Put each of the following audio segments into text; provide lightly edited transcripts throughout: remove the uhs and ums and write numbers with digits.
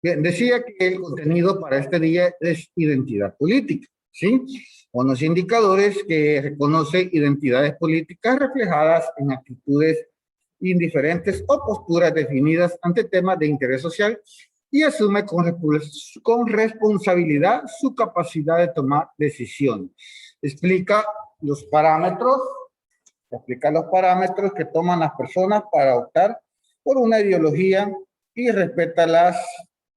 Bien, decía que el contenido para este día es identidad política, ¿sí? Unos indicadores que reconoce identidades políticas reflejadas en actitudes indiferentes o posturas definidas ante temas de interés social y asume con responsabilidad su capacidad de tomar decisiones. Explica los parámetros que toman las personas para optar por una ideología y respeta las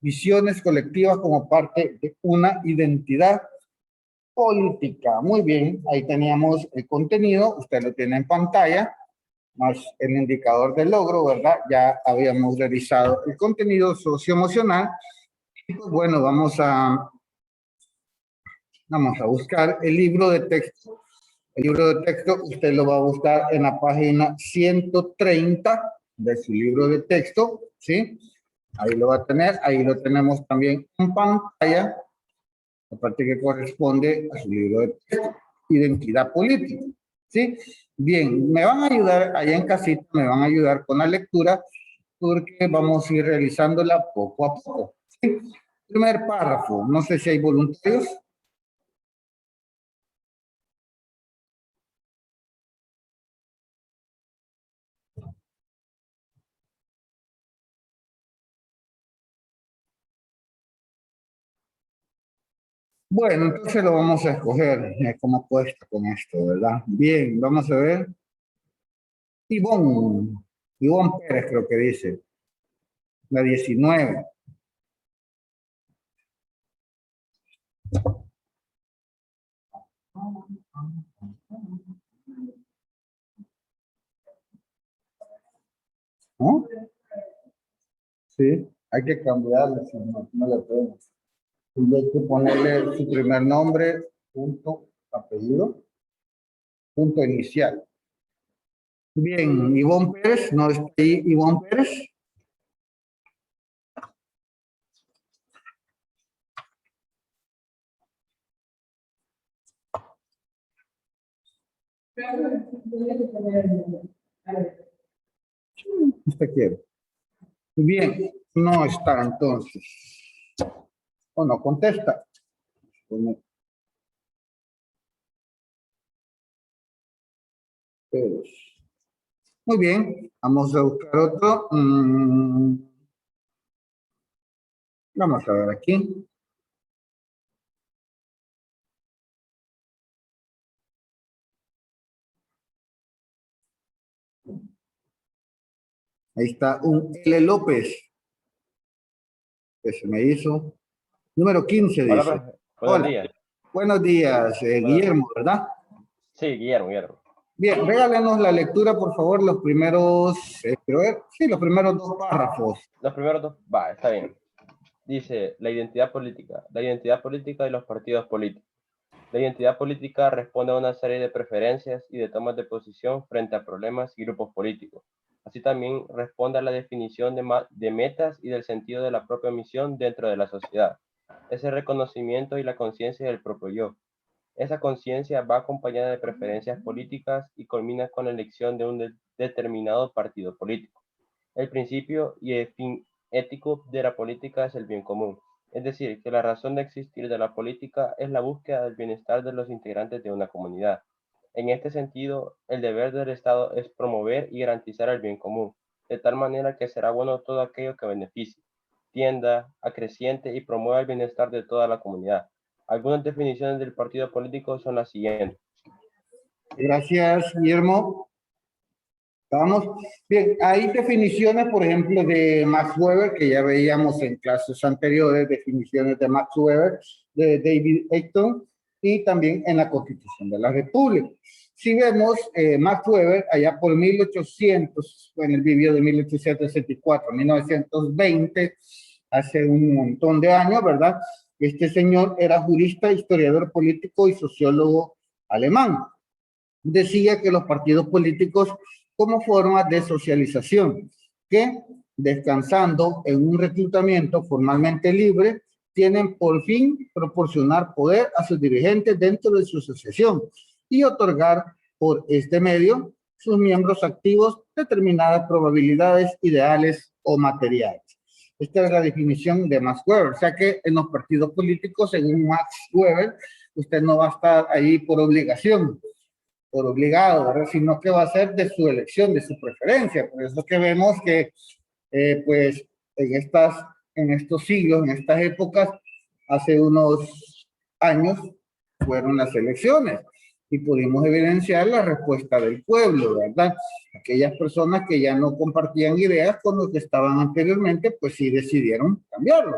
visiones colectivas como parte de una identidad política. Muy bien, ahí teníamos el contenido, usted lo tiene en pantalla, más el indicador de logro, ¿verdad? Ya habíamos revisado el contenido socioemocional. Y pues bueno, vamos a buscar el libro de texto. El libro de texto usted lo va a buscar en la página 130 de su libro de texto, ¿sí? Ahí lo va a tener, ahí lo tenemos también en pantalla, la parte que corresponde a su libro de texto, identidad política, ¿sí? Bien, me van a ayudar allá en casita, me van a ayudar con la lectura, porque vamos a ir realizándola poco a poco, ¿sí? Primer párrafo, no sé si hay voluntarios. Bueno, entonces lo vamos a escoger. ¿Cómo cuesta con esto, verdad? Bien, vamos a ver. Ivonne Pérez creo que dice. La 19. ¿No? Sí, hay que cambiarle, si no, no le podemos. Y hay que ponerle su primer nombre, punto, apellido, punto inicial. Bien, Ivonne Pérez, ¿no está ahí Ivonne Pérez? Usted quiere. Bien, no está entonces. O no contesta. Pérez. Muy bien, vamos a buscar otro. Vamos a ver aquí. Ahí está un L. López, que se me hizo. Número 15 dice. Hola, profe. Buenos días. Buenos días, Guillermo, ¿verdad? Sí, Guillermo. Bien, regálenos la lectura, por favor, los primeros, los primeros dos párrafos. Los primeros dos, va, está bien. Dice, la identidad política y los partidos políticos. La identidad política responde a una serie de preferencias y de tomas de posición frente a problemas y grupos políticos. Así también responde a la definición de metas y del sentido de la propia misión dentro de la sociedad. Ese reconocimiento y la conciencia del propio yo. Esa conciencia va acompañada de preferencias políticas y culmina con la elección de un determinado partido político. El principio y el fin ético de la política es el bien común, es decir, que la razón de existir de la política es la búsqueda del bienestar de los integrantes de una comunidad. En este sentido, el deber del Estado es promover y garantizar el bien común, de tal manera que será bueno todo aquello que beneficie, tienda, acreciente y promueva el bienestar de toda la comunidad. Algunas definiciones del partido político son las siguientes. Gracias, Guillermo. Vamos. Bien, hay definiciones, por ejemplo, de Max Weber, que ya veíamos en clases anteriores, definiciones de Max Weber, de David Acton, y también en la Constitución de la República. Si vemos, Max Weber, allá por 1800, bueno, él vivió de 1864 a 1920, hace un montón de años, ¿verdad? Este señor era jurista, historiador político y sociólogo alemán. Decía que los partidos políticos como forma de socialización, que descansando en un reclutamiento formalmente libre, tienen por fin proporcionar poder a sus dirigentes dentro de su asociación y otorgar por este medio sus miembros activos determinadas probabilidades ideales o materiales. Esta es la definición de Max Weber. O sea que en los partidos políticos, según Max Weber, usted no va a estar ahí por obligación, por obligado, ¿verdad? Sino que va a ser de su elección, de su preferencia. Por eso que vemos que, pues, en estos siglos, en estas épocas, hace unos años, fueron las elecciones y pudimos evidenciar la respuesta del pueblo, ¿verdad? Aquellas personas que ya no compartían ideas con los que estaban anteriormente, pues sí decidieron cambiarlo.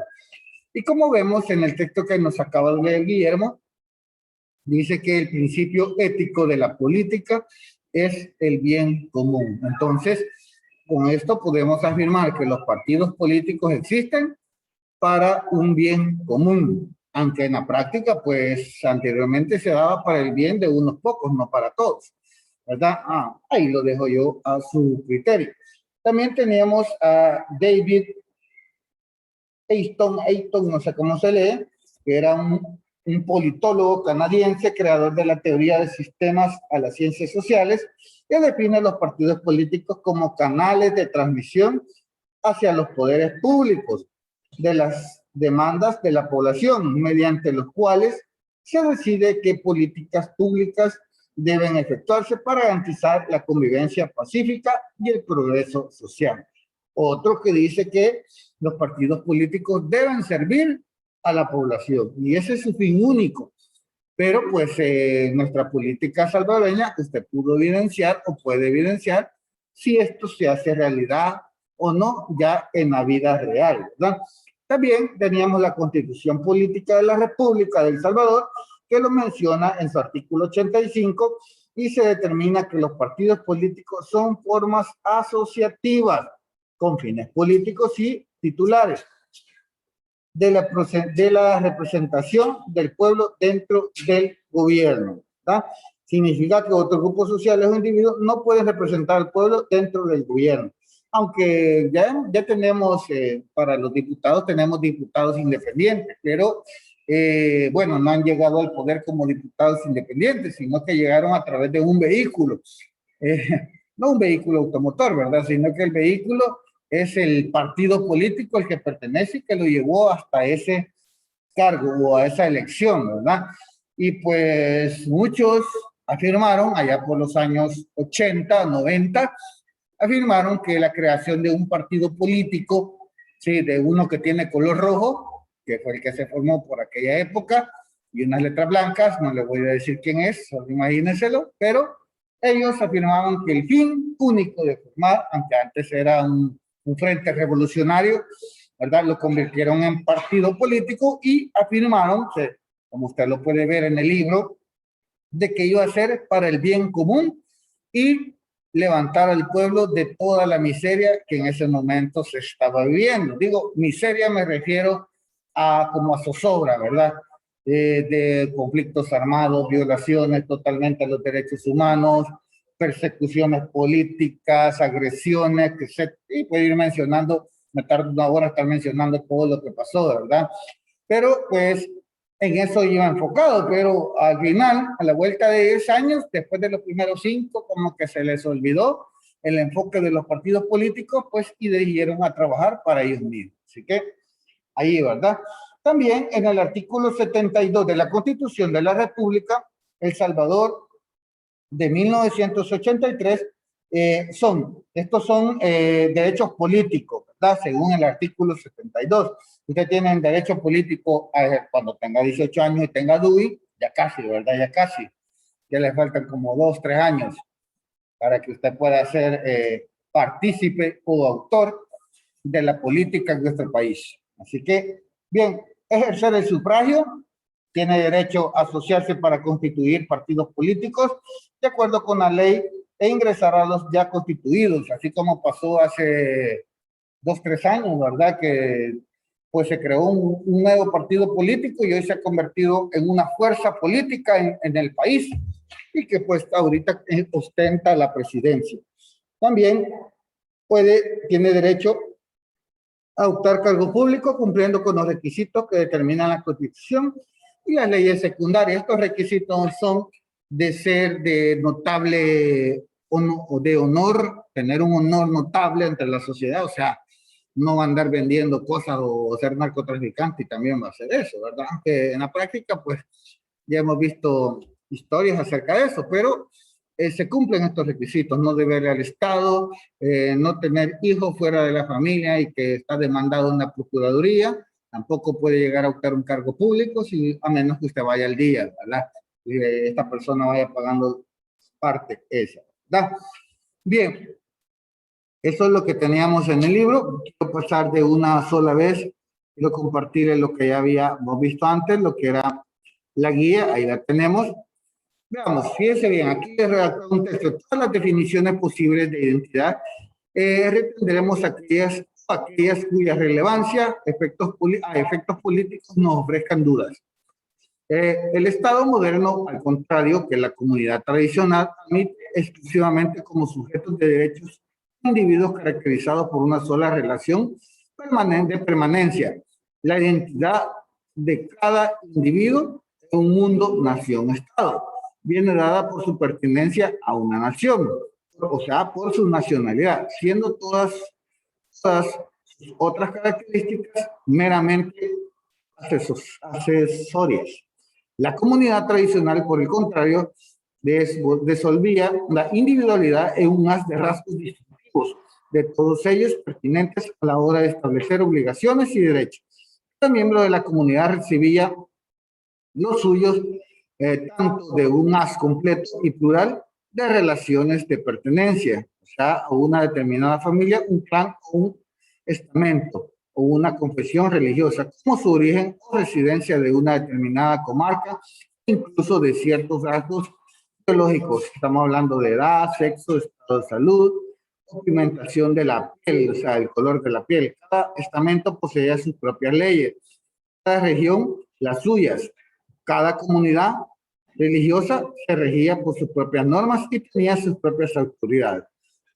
Y como vemos en el texto que nos acaba de leer Guillermo, dice que el principio ético de la política es el bien común. Entonces, con esto podemos afirmar que los partidos políticos existen para un bien común, aunque en la práctica, pues anteriormente se daba para el bien de unos pocos, no para todos, ¿verdad? Ahí lo dejo yo a su criterio. También teníamos a David Easton, no sé cómo se lee, que era un politólogo canadiense, creador de la teoría de sistemas a las ciencias sociales, que define los partidos políticos como canales de transmisión hacia los poderes públicos de las demandas de la población, mediante los cuales se decide qué políticas públicas deben efectuarse para garantizar la convivencia pacífica y el progreso social. Otro que dice que los partidos políticos deben servir a la población y ese es su fin único. Pero pues nuestra política salvadoreña, usted pudo evidenciar o puede evidenciar si esto se hace realidad o no ya en la vida real, ¿verdad? También teníamos la Constitución Política de la República de El Salvador, que lo menciona en su artículo 85 y se determina que los partidos políticos son formas asociativas con fines políticos y titulares de la representación del pueblo dentro del gobierno, ¿verdad? Significa que otros grupos sociales o individuos no pueden representar al pueblo dentro del gobierno. Aunque ya tenemos, para los diputados, tenemos diputados independientes, pero bueno, no han llegado al poder como diputados independientes, sino que llegaron a través de un vehículo, no un vehículo automotor, ¿verdad? Sino que el vehículo es el partido político al que pertenece y que lo llevó hasta ese cargo o a esa elección, ¿verdad? Y pues muchos afirmaron, allá por los años 80, 90, afirmaron que la creación de un partido político, sí, de uno que tiene color rojo, que fue el que se formó por aquella época, y unas letras blancas, no le voy a decir quién es, solo imagínenselo, pero ellos afirmaban que el fin único de formar, aunque antes era un frente revolucionario, ¿verdad? Lo convirtieron en partido político y afirmaron, que, como usted lo puede ver en el libro, de que iba a ser para el bien común y levantar al pueblo de toda la miseria que en ese momento se estaba viviendo. Digo, miseria me refiero a como a zozobra, ¿verdad? De conflictos armados, violaciones totalmente a los derechos humanos, persecuciones políticas, agresiones, y puedo ir mencionando, me tardo una hora estar mencionando todo lo que pasó, ¿verdad? Pero pues en eso iba enfocado, pero al final, a la vuelta de 10 años, después de los primeros 5, como que se les olvidó el enfoque de los partidos políticos, pues, y dirigieron a trabajar para ellos mismos. Así que ahí, ¿verdad? También en el artículo 72 de la Constitución de la República, El Salvador de 1983, estos son derechos políticos, ¿verdad? Según el artículo 72. Usted tiene el derecho político cuando tenga 18 años y tenga DUI, ya casi, ¿verdad? Ya casi. Ya le faltan como 2, 3 años para que usted pueda ser partícipe o autor de la política en nuestro país. Así que, bien, ejercer el sufragio, tiene derecho a asociarse para constituir partidos políticos de acuerdo con la ley e ingresar a los ya constituidos, así como pasó hace 2, 3 años, ¿verdad? Que pues se creó un nuevo partido político y hoy se ha convertido en una fuerza política en el país y que pues ahorita ostenta la presidencia. También tiene derecho a optar cargo público cumpliendo con los requisitos que determinan la Constitución y las leyes secundarias. Estos requisitos son de ser de notable o de honor, tener un honor notable entre la sociedad, o sea, no va a andar vendiendo cosas o ser narcotraficante y también va a hacer eso, ¿verdad? Aunque en la práctica, pues, ya hemos visto historias acerca de eso, pero se cumplen estos requisitos, no deberle al Estado, no tener hijos fuera de la familia y que está demandado en la Procuraduría, tampoco puede llegar a optar un cargo público, si, a menos que usted vaya al día, ¿verdad? Y esta persona vaya pagando parte esa, ¿verdad? Bien, eso es lo que teníamos en el libro. Quiero pasar de una sola vez, quiero compartir lo que ya habíamos visto antes, lo que era la guía, ahí la tenemos. Veamos, fíjense bien, aquí les redacto un texto, todas las definiciones posibles de identidad, retendremos aquellas cuya relevancia, a efectos políticos nos ofrezcan dudas. El Estado moderno, al contrario que la comunidad tradicional, admite exclusivamente como sujetos de derechos individuos caracterizados por una sola relación permanente de permanencia, la identidad de cada individuo en un mundo, nación, Estado. Viene dada por su pertenencia a una nación, o sea, por su nacionalidad, siendo todas sus otras características meramente accesorias. La comunidad tradicional, por el contrario, disolvía la individualidad en un haz de rasgos distintivos de todos ellos pertinentes a la hora de establecer obligaciones y derechos. Cada miembro de la comunidad recibía los suyos tanto de un haz completo y plural de relaciones de pertenencia, o sea, a una determinada familia, un clan o un estamento o una confesión religiosa, como su origen o residencia de una determinada comarca, incluso de ciertos rasgos biológicos. Estamos hablando de edad, sexo, estado de salud, pigmentación de la piel, o sea, el color de la piel. Cada estamento poseía sus propias leyes, cada región las suyas. Cada comunidad religiosa se regía por sus propias normas y tenía sus propias autoridades.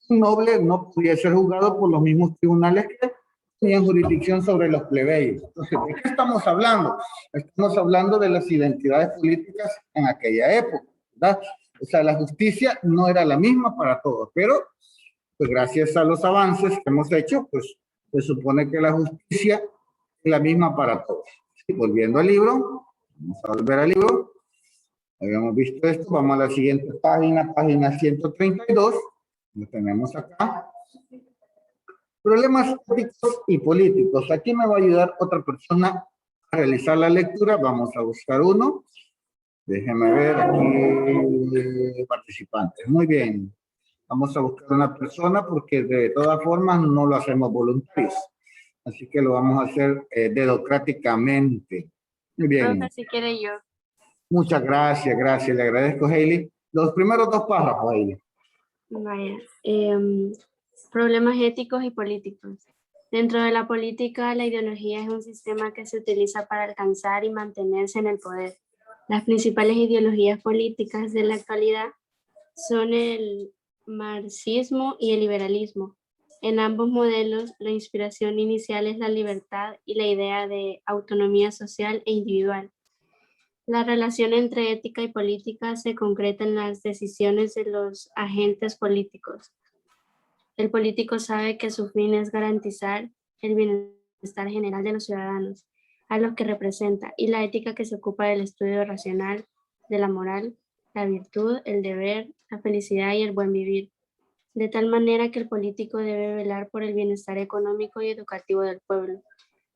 Un noble no podía ser juzgado por los mismos tribunales que tenían jurisdicción sobre los plebeyos. Entonces, ¿de qué estamos hablando? Estamos hablando de las identidades políticas en aquella época, ¿verdad? O sea, la justicia no era la misma para todos, pero pues gracias a los avances que hemos hecho, pues se supone que la justicia es la misma para todos. Sí, volviendo al libro, vamos a volver al libro. Habíamos visto esto, vamos a la siguiente página, página 132, lo tenemos acá. Problemas éticos y políticos. Aquí me va a ayudar otra persona a realizar la lectura. Vamos a buscar uno. Déjenme ver aquí participantes. Muy bien. Vamos a buscar una persona porque de todas formas no lo hacemos voluntarios. Así que lo vamos a hacer democráticamente. Muy bien. Profe, si quiere yo. Muchas gracias, gracias. Le agradezco, Hailey. Los primeros dos párrafos, Hailey. Vaya. Problemas éticos y políticos. Dentro de la política, la ideología es un sistema que se utiliza para alcanzar y mantenerse en el poder. Las principales ideologías políticas de la actualidad son el marxismo y el liberalismo. En ambos modelos, la inspiración inicial es la libertad y la idea de autonomía social e individual. La relación entre ética y política se concreta en las decisiones de los agentes políticos. El político sabe que su fin es garantizar el bienestar general de los ciudadanos, a los que representa, y la ética que se ocupa del estudio racional de la moral, la virtud, el deber, la felicidad y el buen vivir, de tal manera que el político debe velar por el bienestar económico y educativo del pueblo,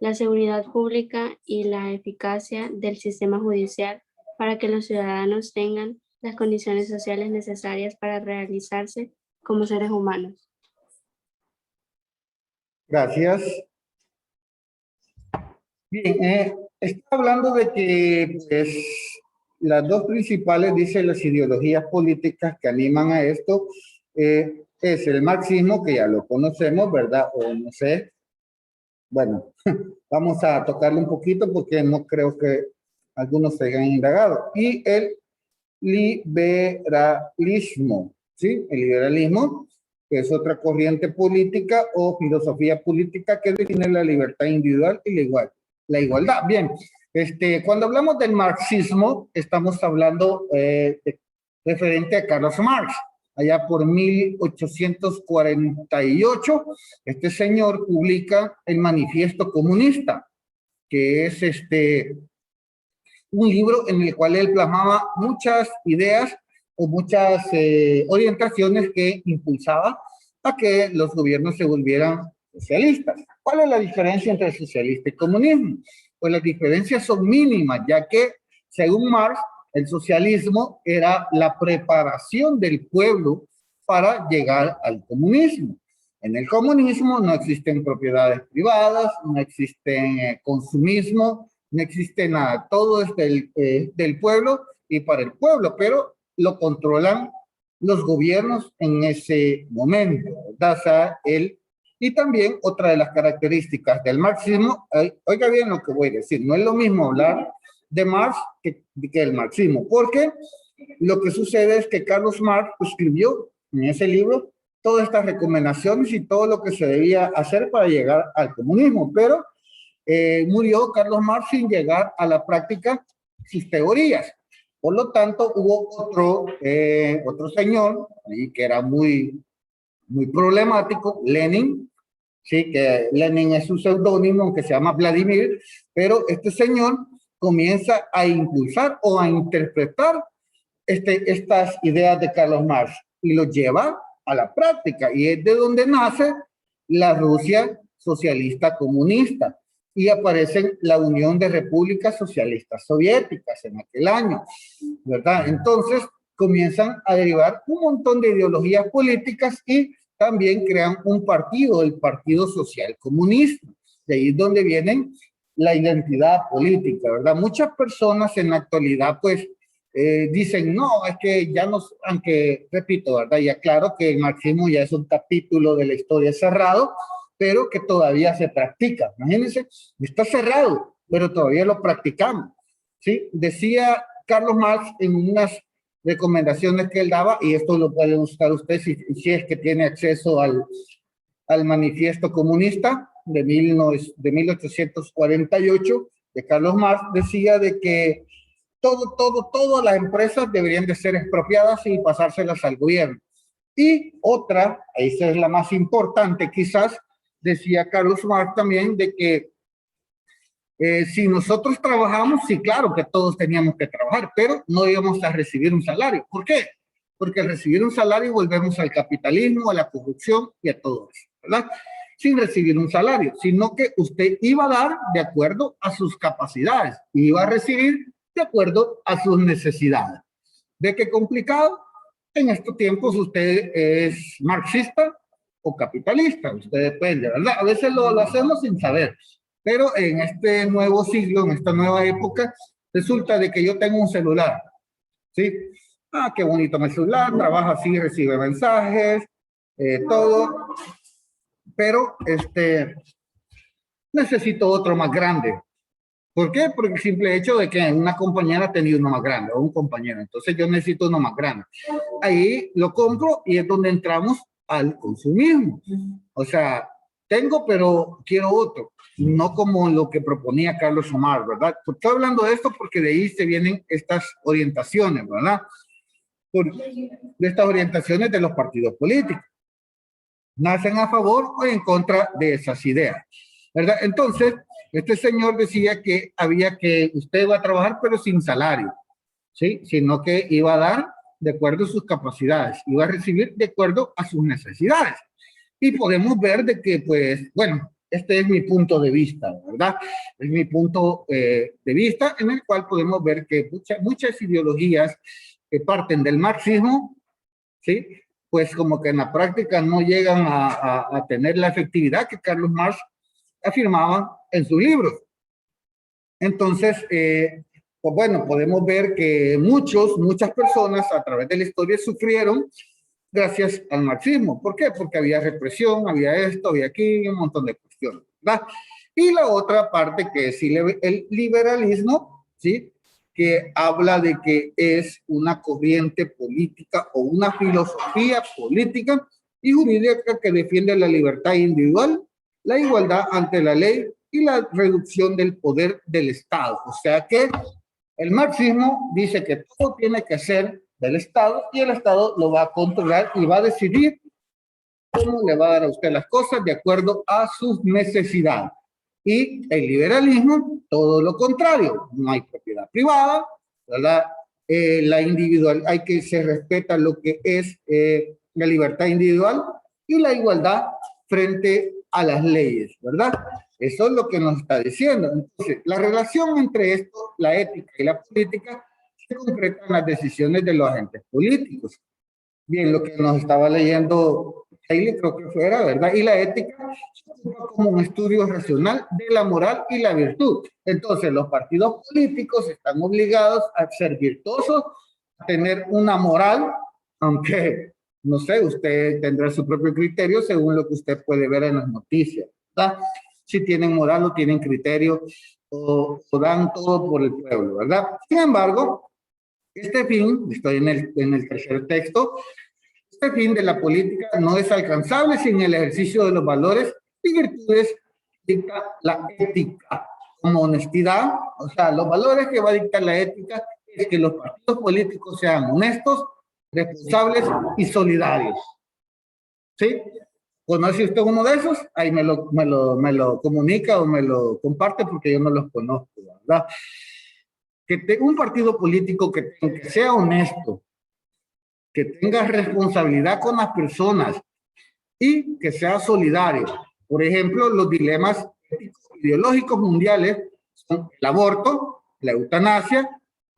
la seguridad pública y la eficacia del sistema judicial para que los ciudadanos tengan las condiciones sociales necesarias para realizarse como seres humanos. Gracias. Bien, está hablando de que pues, las dos principales, dice, las ideologías políticas que animan a esto, es el marxismo, que ya lo conocemos, ¿verdad? O no sé. Bueno, vamos a tocarlo un poquito porque no creo que algunos se hayan indagado. Y el liberalismo, ¿sí? El liberalismo, que es otra corriente política o filosofía política que define la libertad individual y la igualdad. Bien, cuando hablamos del marxismo, estamos hablando referente a Carlos Marx. allá por 1848, este señor publica el Manifiesto Comunista, que es un libro en el cual él plasmaba muchas ideas o muchas orientaciones que impulsaba a que los gobiernos se volvieran socialistas. ¿Cuál es la diferencia entre socialista y comunismo? Pues las diferencias son mínimas, ya que, según Marx, el socialismo era la preparación del pueblo para llegar al comunismo. En el comunismo no existen propiedades privadas, no existen consumismo, no existe nada. Todo es del pueblo y para el pueblo, pero lo controlan los gobiernos en ese momento, ¿verdad? O sea, y también otra de las características del marxismo, oiga bien lo que voy a decir, no es lo mismo hablar de Marx que el marxismo, porque lo que sucede es que Carlos Marx escribió en ese libro todas estas recomendaciones y todo lo que se debía hacer para llegar al comunismo, pero murió Carlos Marx sin llegar a la práctica sus teorías. Por lo tanto, hubo otro señor que era muy problemático, Lenin, sí, que Lenin es su seudónimo, aunque se llama Vladimir, pero este señor comienza a impulsar o a interpretar estas ideas de Carlos Marx y los lleva a la práctica, y es de donde nace la Rusia socialista comunista, y aparece la Unión de Repúblicas Socialistas Soviéticas en aquel año, ¿verdad? Entonces comienzan a derivar un montón de ideologías políticas y también crean un partido, el Partido Social Comunista. De ahí es donde viene la identidad política, ¿verdad? Muchas personas en la actualidad, pues, dicen, no, es que ya no, aunque, repito, ¿verdad? Ya claro que el marxismo ya es un capítulo de la historia cerrado, pero que todavía se practica. Imagínense, está cerrado, pero todavía lo practicamos, ¿sí? Decía Carlos Marx en unas recomendaciones que él daba, y esto lo pueden buscar usted si es que tiene acceso al Manifiesto Comunista de 1848 de Carlos Marx, decía de que todas las empresas deberían de ser expropiadas y pasárselas al gobierno. Y otra, esa es la más importante quizás, decía Carlos Marx también, de que si nosotros trabajamos, sí, claro que todos teníamos que trabajar, pero no íbamos a recibir un salario. ¿Por qué? Porque al recibir un salario volvemos al capitalismo, a la corrupción y a todo eso, ¿verdad? Sin recibir un salario, sino que usted iba a dar de acuerdo a sus capacidades, y iba a recibir de acuerdo a sus necesidades. ¿De qué complicado? En estos tiempos usted es marxista o capitalista, usted depende, ¿verdad? A veces lo hacemos sin saber, pero en este nuevo siglo, en esta nueva época, resulta de que yo tengo un celular, ¿sí? Ah, qué bonito mi celular, trabaja así, recibe mensajes, todo, pero necesito otro más grande. ¿Por qué? Porque el simple hecho de que una compañera tenía uno más grande, o un compañero, entonces yo necesito uno más grande. Ahí lo compro y es donde entramos al consumismo. O sea, tengo, pero quiero otro, no como lo que proponía Carlos Marx, ¿verdad? Estoy hablando de esto porque de ahí se vienen estas orientaciones, ¿verdad? De estas orientaciones de los partidos políticos. Nacen a favor o en contra de esas ideas, ¿verdad? Entonces, este señor decía que usted iba a trabajar pero sin salario, ¿sí? Sino que iba a dar de acuerdo a sus capacidades, iba a recibir de acuerdo a sus necesidades. Y podemos ver de que, pues, bueno, este es mi punto de vista, ¿verdad? Es mi punto de vista en el cual podemos ver que muchas ideologías que parten del marxismo, ¿sí? Pues como que en la práctica no llegan a tener la efectividad que Carlos Marx afirmaba en sus libros. Entonces, pues bueno, podemos ver que muchas personas a través de la historia sufrieron gracias al marxismo. ¿Por qué? Porque había represión, había esto, había aquí, un montón de cuestiones, ¿verdad? Y la otra parte que es el liberalismo, ¿sí? Que habla de que es una corriente política o una filosofía política y jurídica que defiende la libertad individual, la igualdad ante la ley y la reducción del poder del Estado. O sea que el marxismo dice que todo tiene que ser del Estado, y el Estado lo va a controlar y va a decidir cómo le va a dar a usted las cosas de acuerdo a sus necesidades. Y el liberalismo, todo lo contrario, no hay propiedad privada, ¿verdad? La individual, se respeta lo que es la libertad individual y la igualdad frente a las leyes, ¿verdad? Eso es lo que nos está diciendo. Entonces, la relación entre esto, la ética y la política, se concreta en las decisiones de los agentes políticos. Bien, lo que nos estaba leyendo Hailey, creo que fuera, ¿verdad? Y la ética como un estudio racional de la moral y la virtud. Entonces, los partidos políticos están obligados a ser virtuosos, a tener una moral, aunque, no sé, usted tendrá su propio criterio según lo que usted puede ver en las noticias, ¿verdad? Si tienen moral o tienen criterio o dan todo por el pueblo, ¿verdad? Sin embargo, este fin, estoy en el tercer texto, este fin de la política no es alcanzable sin el ejercicio de los valores y virtudes que dicta la ética, como honestidad. O sea, los valores que va a dictar la ética es que los partidos políticos sean honestos, responsables y solidarios. ¿Sí? ¿Conoce usted uno de esos? Ahí me lo comunica o me lo comparte porque yo no los conozco, ¿verdad? Un partido político que sea honesto, que tenga responsabilidad con las personas y que sea solidario. Por ejemplo, los dilemas ideológicos mundiales son el aborto, la eutanasia.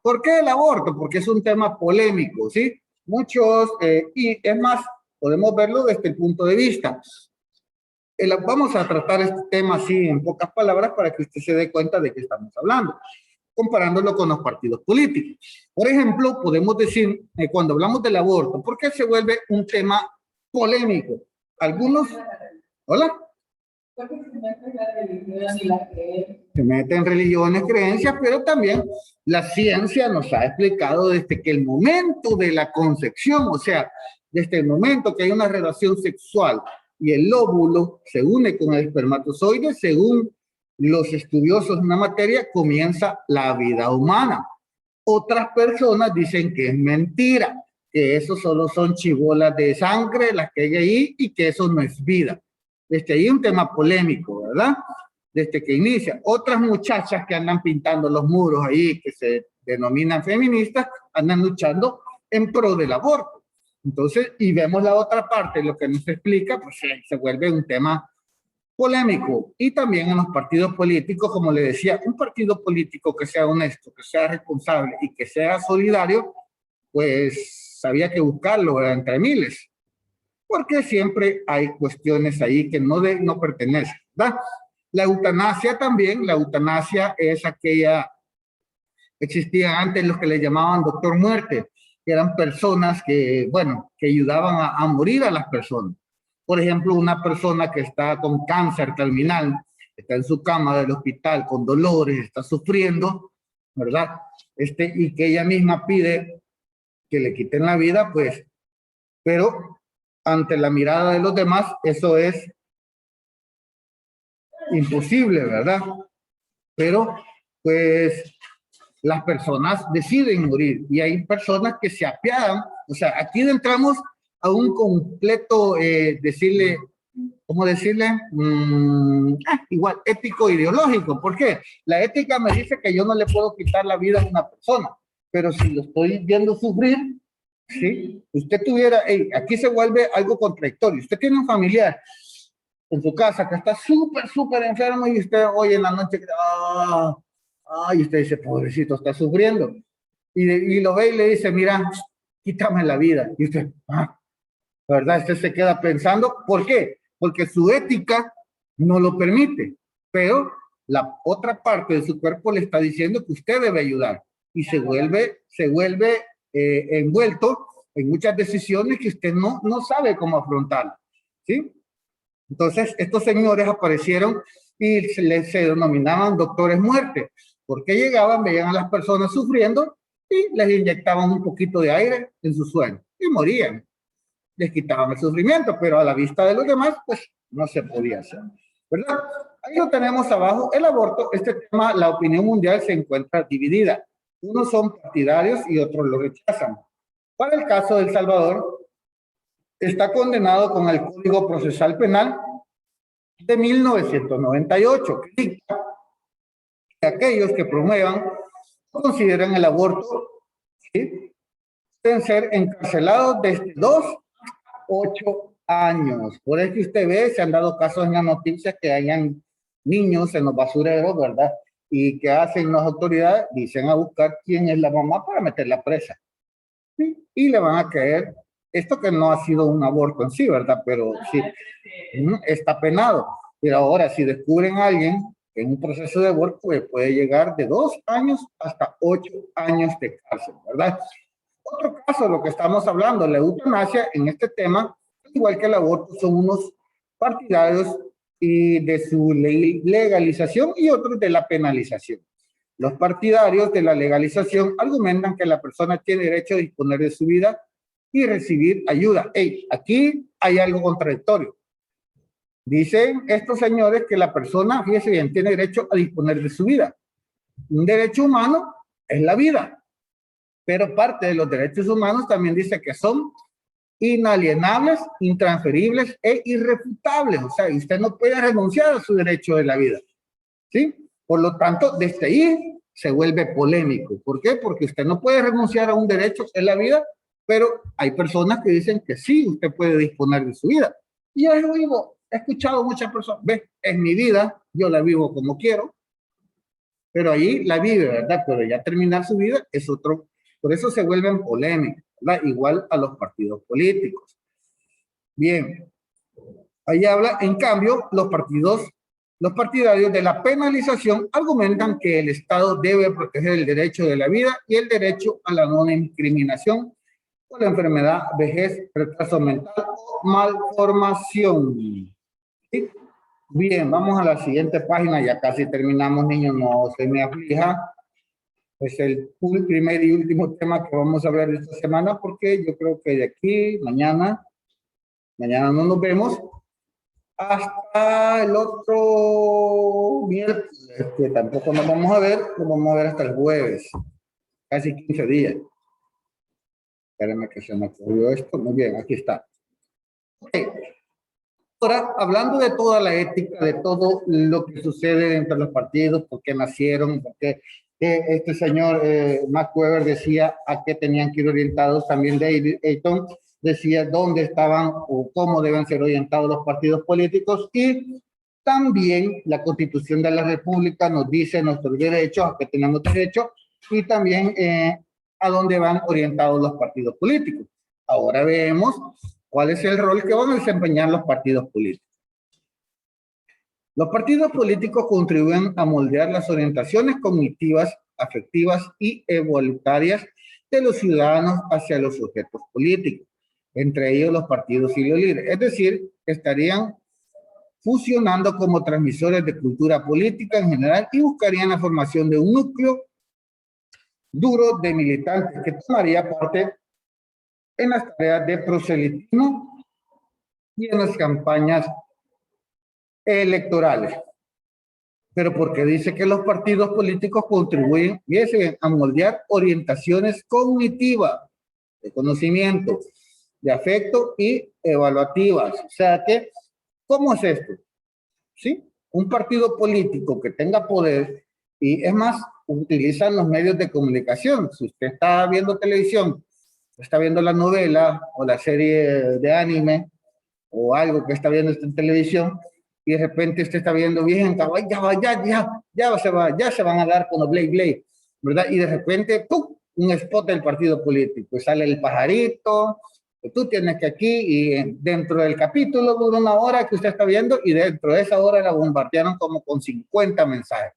¿Por qué el aborto? Porque es un tema polémico, ¿sí? Muchos, y es más, podemos verlo desde el punto de vista. Vamos a tratar este tema así en pocas palabras para que usted se dé cuenta de qué estamos hablando, comparándolo con los partidos políticos. Por ejemplo, podemos decir, cuando hablamos del aborto, ¿por qué se vuelve un tema polémico? Algunos, ¿hola? Porque se meten en la religión y las creencias. Se meten en religiones, creencias, pero también la ciencia nos ha explicado desde que el momento de la concepción, o sea, desde el momento que hay una relación sexual y el óvulo se une con el espermatozoide, según los estudiosos en la materia, comienza la vida humana. Otras personas dicen que es mentira, que eso solo son chibolas de sangre las que hay ahí y que eso no es vida. Desde ahí un tema polémico, ¿verdad? Desde que inicia. Otras muchachas que andan pintando los muros ahí, que se denominan feministas, andan luchando en pro del aborto. Entonces, y vemos la otra parte, lo que nos explica, pues se vuelve un tema polémico. Y también en los partidos políticos, como le decía, un partido político que sea honesto, que sea responsable y que sea solidario, pues había que buscarlo entre miles, porque siempre hay cuestiones ahí que no pertenecen, ¿verdad? La eutanasia también, la eutanasia es aquella, existía antes los que le llamaban doctor muerte, que eran personas que, bueno, que ayudaban a morir a las personas. Por ejemplo, una persona que está con cáncer terminal, está en su cama del hospital con dolores, está sufriendo, ¿verdad? Y que ella misma pide que le quiten la vida, pues, pero ante la mirada de los demás, eso es imposible, ¿verdad? Pero, pues, las personas deciden morir y hay personas que se apiadan. O sea, aquí entramos a un completo, decirle, ¿cómo decirle? Igual, ético ideológico. ¿Por qué? La ética me dice que yo no le puedo quitar la vida a una persona, pero si lo estoy viendo sufrir, ¿sí? Usted tuviera, aquí se vuelve algo contradictorio. Usted tiene un familiar en su casa que está súper enfermo y usted hoy en la noche, y usted dice, pobrecito, está sufriendo. Y lo ve y le dice, mira, quítame la vida. Y usted, ¿verdad? Usted se queda pensando, ¿por qué? Porque su ética no lo permite, pero la otra parte de su cuerpo le está diciendo que usted debe ayudar y se vuelve envuelto en muchas decisiones que usted no sabe cómo afrontar, ¿sí? Entonces, estos señores aparecieron y se denominaban doctores muerte, porque llegaban, veían a las personas sufriendo y les inyectaban un poquito de aire en su sueño y morían. Les quitaban el sufrimiento, pero a la vista de los demás, pues no se podía hacer, ¿verdad? Ahí lo tenemos abajo, el aborto. Este tema, la opinión mundial se encuentra dividida. Unos son partidarios y otros lo rechazan. Para el caso de El Salvador, está condenado con el Código Procesal Penal de 1998, que dicta que aquellos que promuevan o consideran el aborto, ¿sí?, pueden ser encarcelados desde 2 a 8 años. Por eso que usted ve, se han dado casos en las noticias que hayan niños en los basureros, ¿verdad? Y que hacen las autoridades, dicen a buscar quién es la mamá para meterla presa. ¿Sí? Y le van a caer esto, que no ha sido un aborto en sí, ¿verdad? Pero sí, está penado. Pero ahora, si descubren a alguien en un proceso de aborto, pues puede llegar de 2 años hasta 8 años de cárcel, ¿verdad? Otro caso, lo que estamos hablando, la eutanasia en este tema, igual que el aborto, son unos partidarios y de su legalización y otros de la penalización. Los partidarios de la legalización argumentan que la persona tiene derecho a disponer de su vida y recibir ayuda. Hey, aquí hay algo contradictorio. Dicen estos señores que la persona, fíjese bien, tiene derecho a disponer de su vida. Un derecho humano es la vida, pero parte de los derechos humanos también dice que son inalienables, intransferibles e irrefutables. O sea, usted no puede renunciar a su derecho de la vida, ¿sí? Por lo tanto, desde ahí se vuelve polémico. ¿Por qué? Porque usted no puede renunciar a un derecho en la vida, pero hay personas que dicen que sí, usted puede disponer de su vida. Y yo lo digo, he escuchado muchas personas, ve, es mi vida, yo la vivo como quiero, pero ahí la vive, ¿verdad? Pero ya terminar su vida es otro. Por eso se vuelven polémicas, ¿verdad? Igual a los partidos políticos. Bien, ahí habla, en cambio, los partidarios de la penalización argumentan que el Estado debe proteger el derecho de la vida y el derecho a la no discriminación por la enfermedad, vejez, retraso mental o malformación. ¿Sí? Bien, vamos a la siguiente página, ya casi terminamos, niños, no se me aflija. Es el primer y último tema que vamos a hablar esta semana, porque yo creo que de aquí, mañana no nos vemos, hasta el otro miércoles, que tampoco nos vamos a ver, nos vamos a ver hasta el jueves, casi 15 días. Espérenme que se me ocurrió esto. Muy bien, aquí está. Okay. Ahora, hablando de toda la ética, de todo lo que sucede entre los partidos, por qué nacieron, por qué este señor Max Weber decía a qué tenían que ir orientados, también David Ayton decía dónde estaban o cómo deben ser orientados los partidos políticos, y también la Constitución de la República nos dice nuestros derechos, a qué tenemos derecho, y también a dónde van orientados los partidos políticos. Ahora vemos cuál es el rol que van a desempeñar los partidos políticos. Los partidos políticos contribuyen a moldear las orientaciones cognitivas, afectivas y evolutivas de los ciudadanos hacia los sujetos políticos, entre ellos los partidos y los líderes. Es decir, estarían fusionando como transmisores de cultura política en general y buscarían la formación de un núcleo duro de militantes que tomaría parte en las tareas de proselitismo y en las campañas electorales. Pero porque dice que los partidos políticos contribuyen a moldear orientaciones cognitivas, de conocimiento, de afecto y evaluativas. O sea que, ¿cómo es esto? ¿Sí? Un partido político que tenga poder, y es más, utilizan los medios de comunicación. Si usted está viendo televisión, está viendo la novela o la serie de anime o algo que está viendo en televisión, y de repente usted está viendo bien, ya se van a dar con los Blade, ¿verdad? Y de repente, ¡pum!, un spot del partido político, y sale el pajarito, que tú tienes que aquí, y dentro del capítulo dura 1 hora que usted está viendo, y dentro de esa hora la bombardearon como con 50 mensajes.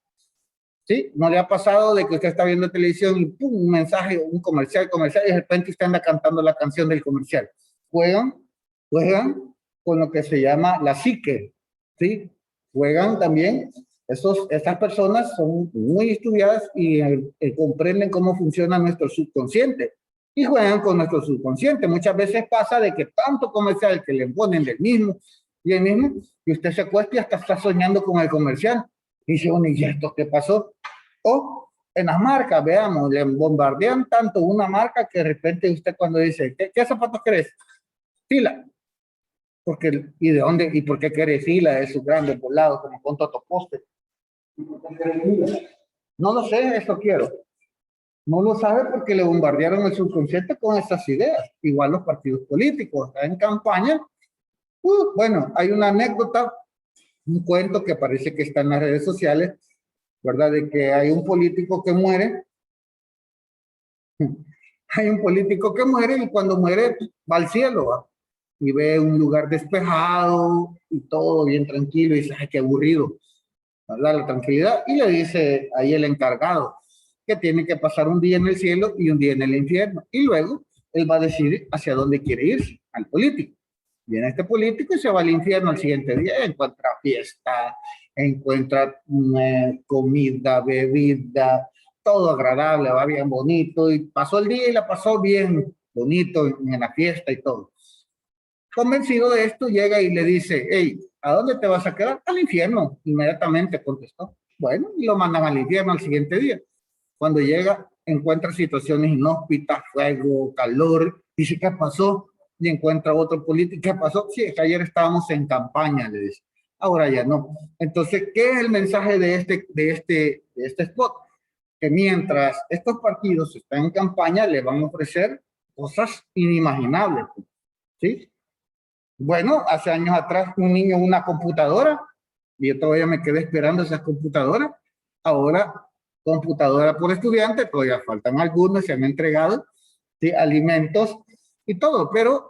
¿Sí? ¿No le ha pasado de que usted está viendo televisión y pum, un mensaje, un comercial, y de repente usted anda cantando la canción del comercial? Juegan con lo que se llama la psique, ¿sí? Juegan también, estas personas son muy estudiadas y comprenden cómo funciona nuestro subconsciente, y juegan con nuestro subconsciente. Muchas veces pasa de que tanto comercial que le ponen del mismo y el mismo, y usted se acuesta y hasta está soñando con el comercial. Y dice, bueno, ¿y esto qué pasó? O En las marcas, veamos, le bombardean tanto una marca que de repente usted cuando dice, ¿qué zapatos querés? Fila. Porque, ¿y de dónde? ¿Y por qué quiere fila de esos grandes volados como con totoposte? No lo sé, eso quiero. No lo sabe porque le bombardearon el subconsciente con esas ideas. Igual los partidos políticos, en campaña. Bueno, hay una anécdota, un cuento que parece que está en las redes sociales, ¿verdad? De que hay un político que muere. Hay un político que muere y cuando muere va al cielo, ¿va? Y ve un lugar despejado y todo bien tranquilo y dice, ay, qué aburrido, ¿verdad? La tranquilidad. Y le dice ahí el encargado que tiene que pasar un día en el cielo y un día en el infierno. Y luego él va a decidir hacia dónde quiere irse, al político. Viene este político y se va al infierno al siguiente día, encuentra fiesta, encuentra comida, bebida, todo agradable, va bien bonito, y pasó el día y la pasó bien bonito en la fiesta y todo. Convencido de esto, llega y le dice, hey, ¿a dónde te vas a quedar? Al infierno, inmediatamente contestó. Bueno, y lo mandan al infierno al siguiente día. Cuando llega, encuentra situaciones inhóspitas, fuego, calor, dice, ¿qué pasó? Y encuentra otro político, ¿qué pasó? Sí, es que ayer estábamos en campaña, le dice. Ahora ya no. Entonces, ¿qué es el mensaje de este spot? Que mientras estos partidos están en campaña, le van a ofrecer cosas inimaginables, ¿sí? Bueno, hace años atrás un niño una computadora, y yo todavía me quedé esperando esas computadoras. Ahora, computadora por estudiante, todavía faltan algunos, se han entregado, ¿sí? Alimentos y todo, pero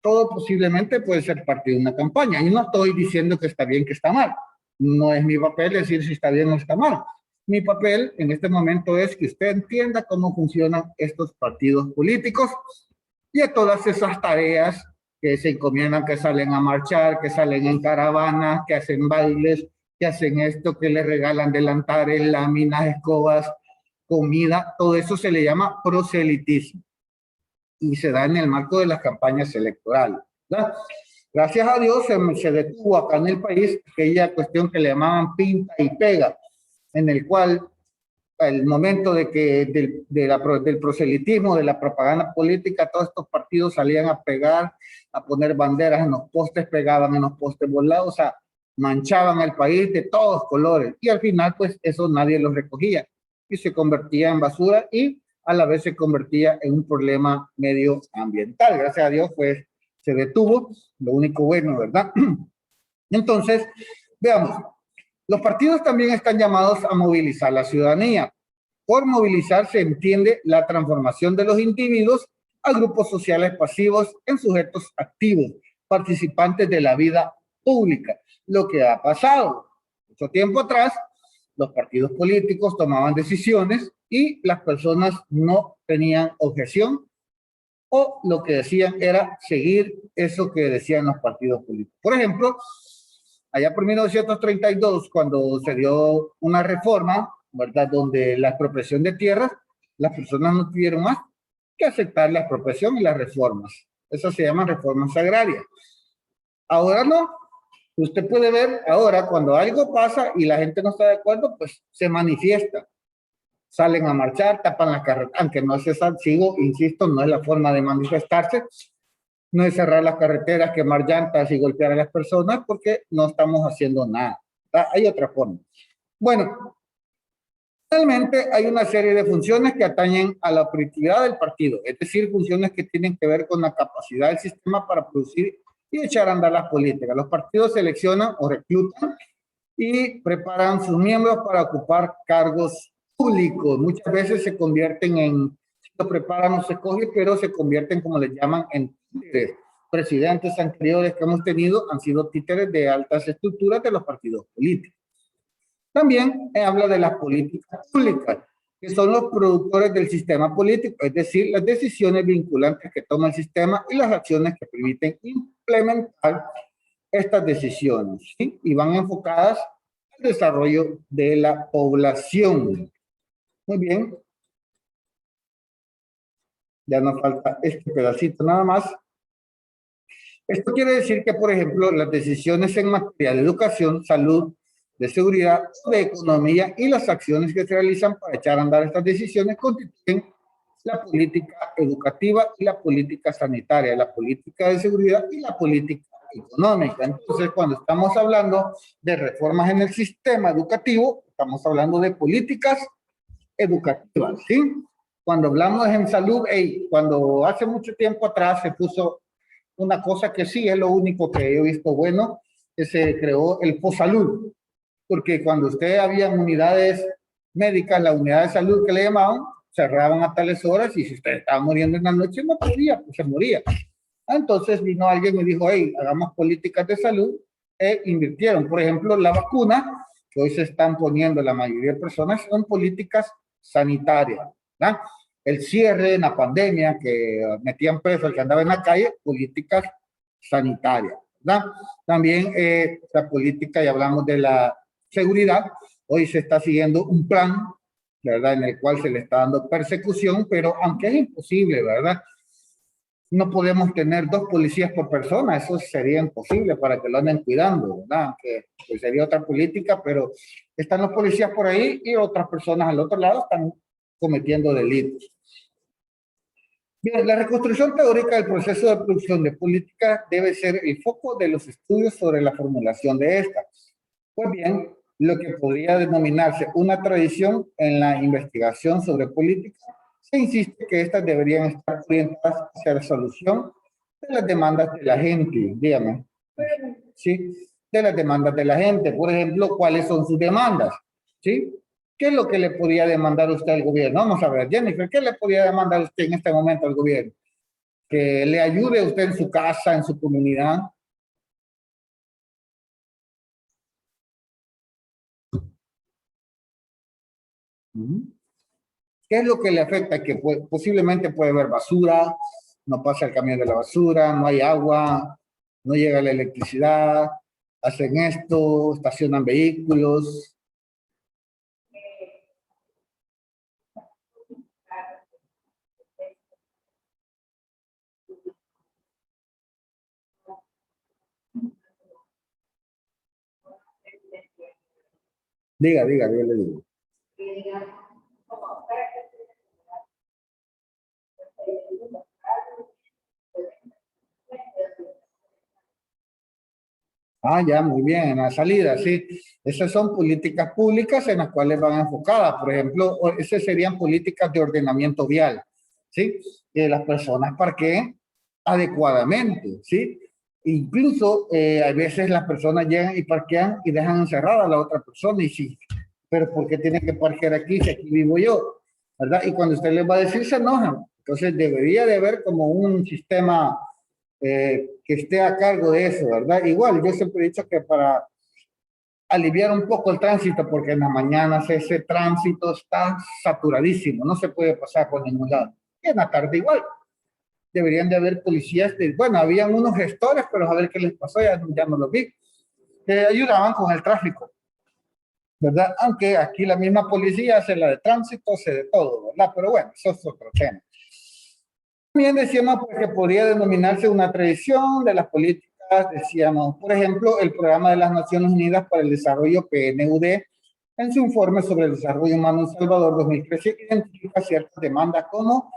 todo posiblemente puede ser parte de una campaña. Y no estoy diciendo que está bien, que está mal. No es mi papel decir si está bien o está mal. Mi papel en este momento es que usted entienda cómo funcionan estos partidos políticos y a todas esas tareas que se encomiendan, que salen a marchar, que salen en caravanas, que hacen bailes, que hacen esto, que le regalan delantares, láminas, escobas, comida, todo eso se le llama proselitismo y se da en el marco de las campañas electorales, ¿verdad? Gracias a Dios se detuvo acá en el país aquella cuestión que le llamaban pinta y pega, en el cual el momento de que del proselitismo, de la propaganda política, todos estos partidos salían a pegar, a poner banderas en los postes, pegaban en los postes volados, o sea, manchaban el país de todos colores. Y al final, pues eso nadie los recogía y se convertía en basura y a la vez se convertía en un problema medioambiental. Gracias a Dios, pues se detuvo, lo único bueno, ¿verdad? Entonces, veamos. Los partidos también están llamados a movilizar la ciudadanía. Por movilizar se entiende la transformación de los individuos a grupos sociales pasivos en sujetos activos, participantes de la vida pública. Lo que ha pasado mucho tiempo atrás, los partidos políticos tomaban decisiones y las personas no tenían objeción o lo que decían era seguir eso que decían los partidos políticos. Por ejemplo, allá por 1932, cuando se dio una reforma, ¿verdad? Donde la expropiación de tierras, las personas no tuvieron más que aceptar la expropiación y las reformas. Eso se llama reformas agrarias. Ahora no. Usted puede ver ahora cuando algo pasa y la gente no está de acuerdo, pues se manifiesta. Salen a marchar, tapan las carreteras, aunque no es esa, insisto, no es la forma de manifestarse. No es cerrar las carreteras, quemar llantas y golpear a las personas porque no estamos haciendo nada. Hay otra forma. Bueno, realmente hay una serie de funciones que atañen a la operatividad del partido, es decir, funciones que tienen que ver con la capacidad del sistema para producir y echar a andar las políticas. Los partidos seleccionan o reclutan y preparan sus miembros para ocupar cargos públicos. Muchas veces se convierten en, lo preparan o se escogen, pero se convierten, como les llaman, en títeres. Presidentes anteriores que hemos tenido han sido títeres de altas estructuras de los partidos políticos. También habla de las políticas públicas, que son los productores del sistema político, es decir, las decisiones vinculantes que toma el sistema y las acciones que permiten implementar estas decisiones, ¿sí? Y van enfocadas al desarrollo de la población. Muy bien. Ya nos falta este pedacito nada más. Esto quiere decir que, por ejemplo, las decisiones en materia de educación, salud, de seguridad, de economía y las acciones que se realizan para echar a andar estas decisiones constituyen la política educativa y la política sanitaria, la política de seguridad y la política económica. Entonces, cuando estamos hablando de reformas en el sistema educativo, estamos hablando de políticas educativas, ¿sí? Cuando hablamos en salud, cuando hace mucho tiempo atrás se puso una cosa que sí es lo único que he visto bueno, que se creó el POSalud, porque cuando usted había unidades médicas, la unidad de salud que le llamaban, cerraban a tales horas y si usted estaba muriendo en la noche no podía, pues se moría. Entonces vino alguien y dijo, hey, hagamos políticas de salud e invirtieron. Por ejemplo, la vacuna que hoy se están poniendo la mayoría de personas son políticas sanitarias, ¿verdad? El cierre en la pandemia que metían preso al que andaba en la calle, políticas sanitarias, ¿verdad? También la política, ya hablamos de la seguridad, hoy se está siguiendo un plan, ¿verdad? En el cual se le está dando persecución, pero aunque es imposible, ¿verdad? No podemos tener 2 policías por persona, eso sería imposible para que lo anden cuidando, ¿verdad? Aunque pues, sería otra política, pero están los policías por ahí y otras personas al otro lado están cometiendo delitos. Bien, la reconstrucción teórica del proceso de producción de política debe ser el foco de los estudios sobre la formulación de esta. Pues bien, lo que podría denominarse una tradición en la investigación sobre política, se insiste que estas deberían estar orientadas hacia la solución de las demandas de la gente, dígame, ¿sí? De las demandas de la gente. Por ejemplo, ¿cuáles son sus demandas? ¿Sí? ¿Qué es lo que le podría demandar usted al gobierno? Vamos a ver, Jennifer, ¿qué le podría demandar usted en este momento al gobierno? Que le ayude a usted en su casa, en su comunidad. ¿Qué es lo que le afecta? Que posiblemente puede haber basura, no pasa el camión de la basura, no hay agua, no llega la electricidad, hacen esto, estacionan vehículos. Diga, yo le digo. Ah, ya, muy bien, en la salida, sí. Esas son políticas públicas en las cuales van enfocadas. Por ejemplo, esas serían políticas de ordenamiento vial, ¿sí? Que las personas parqueen adecuadamente, ¿sí? Incluso, a veces las personas llegan y parquean y dejan encerrada a la otra persona y sí, pero ¿por qué tiene que parquear aquí si aquí vivo yo? ¿Verdad? Y cuando usted les va a decir, se enojan. Entonces, debería de haber como un sistema que esté a cargo de eso, ¿verdad? Igual, yo siempre he dicho que para aliviar un poco el tránsito, porque en las mañanas ese tránsito está saturadísimo, no se puede pasar por ningún lado. Y en la tarde igual. Deberían de haber policías, bueno, habían unos gestores, pero a ver qué les pasó, ya no los vi, que ayudaban con el tráfico, ¿verdad? Aunque aquí la misma policía hace la de tránsito, hace de todo, ¿verdad? Pero bueno, eso es otro tema. También decíamos pues, que podría denominarse una tradición de las políticas, decíamos, por ejemplo, el Programa de las Naciones Unidas para el Desarrollo, PNUD, en su informe sobre el desarrollo humano en Salvador 2013, identifica ciertas demandas como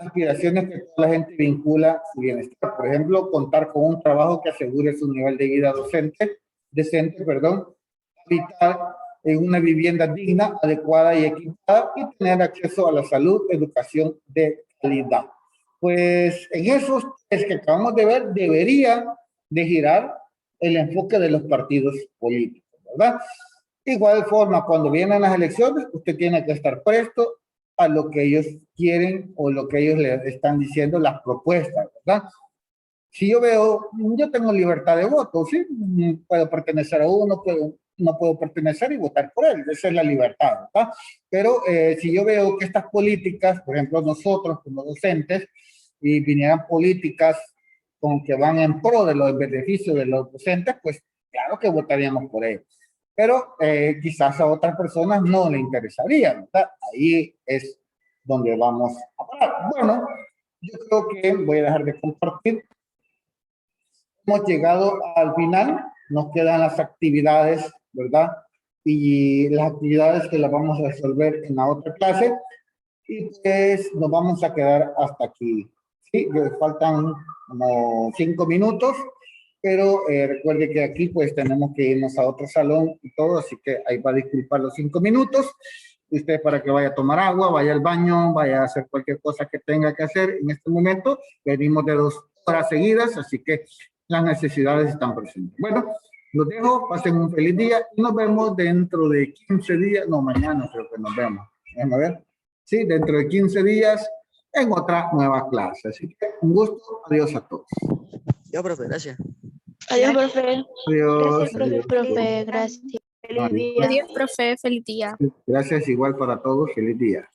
aspiraciones que toda la gente vincula a su bienestar. Por ejemplo, contar con un trabajo que asegure su nivel de vida decente, habitar en una vivienda digna, adecuada y equipada y tener acceso a la salud, educación de calidad. Pues en esos tres que acabamos de ver, debería de girar el enfoque de los partidos políticos, ¿verdad? Igual forma, cuando vienen las elecciones, usted tiene que estar presto a lo que ellos quieren o lo que ellos le están diciendo, las propuestas, ¿verdad? Si yo veo, yo tengo libertad de voto, ¿sí? Puedo pertenecer a uno, no puedo pertenecer y votar por él, esa es la libertad, ¿verdad? Pero si yo veo que estas políticas, por ejemplo, nosotros como docentes, y vinieran políticas con que van en pro de los beneficios de los docentes, pues claro que votaríamos por ellos. Pero quizás a otras personas no le interesaría, ¿verdad? Ahí es donde vamos a parar. Bueno, yo creo que voy a dejar de compartir. Hemos llegado al final, nos quedan las actividades ¿verdad? Y las actividades que las vamos a resolver en la otra clase. Y pues nos vamos a quedar hasta aquí. Sí, faltan como 5 minutos, pero recuerde que aquí pues tenemos que irnos a otro salón y todo, así que ahí va a disculpar los 5 minutos. Usted para que vaya a tomar agua, vaya al baño, vaya a hacer cualquier cosa que tenga que hacer en este momento. Venimos de 2 horas seguidas, así que las necesidades están presentes. Bueno, los dejo, pasen un feliz día y nos vemos dentro de 15 días, no, mañana creo que nos vemos. Déjame ver. Sí, dentro de 15 días en otra nueva clase. Así que un gusto, adiós a todos. Yo, profe, gracias. Adiós, profe. Adiós. Gracias, Adiós. profe. Gracias. Vale. Adiós, profe. Feliz día. Gracias igual para todos, feliz día.